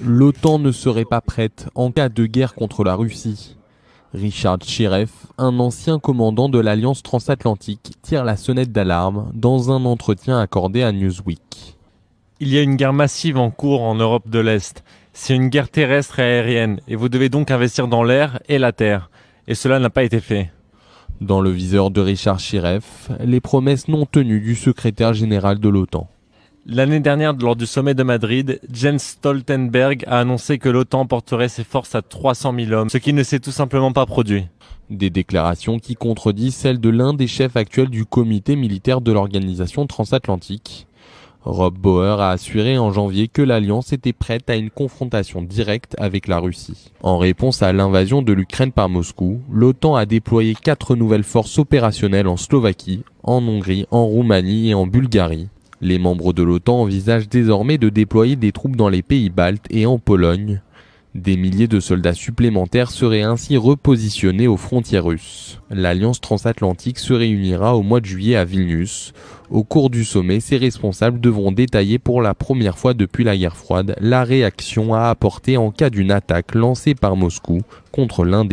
L'OTAN ne serait pas prête en cas de guerre contre la Russie. Richard Shiref, un ancien commandant de l'Alliance transatlantique, tire la sonnette d'alarme dans un entretien accordé à Newsweek. Il y a une guerre massive en cours en Europe de l'Est. C'est une guerre terrestre et aérienne, et vous devez donc investir dans l'air et la terre. Et cela n'a pas été fait. Dans le viseur de Richard Shiref, les promesses non tenues du secrétaire général de l'OTAN. L'année dernière, lors du sommet de Madrid, Jens Stoltenberg a annoncé que l'OTAN porterait ses forces à 300 000 hommes, ce qui ne s'est tout simplement pas produit. Des déclarations qui contredisent celles de l'un des chefs actuels du comité militaire de l'organisation transatlantique. Rob Bauer a assuré en janvier que l'Alliance était prête à une confrontation directe avec la Russie. En réponse à l'invasion de l'Ukraine par Moscou, l'OTAN a déployé 4 nouvelles forces opérationnelles en Slovaquie, en Hongrie, en Roumanie et en Bulgarie. Les membres de l'OTAN envisagent désormais de déployer des troupes dans les pays baltes et en Pologne. Des milliers de soldats supplémentaires seraient ainsi repositionnés aux frontières russes. L'Alliance transatlantique se réunira au mois de juillet à Vilnius. Au cours du sommet, ses responsables devront détailler pour la première fois depuis la guerre froide la réaction à apporter en cas d'une attaque lancée par Moscou contre l'un des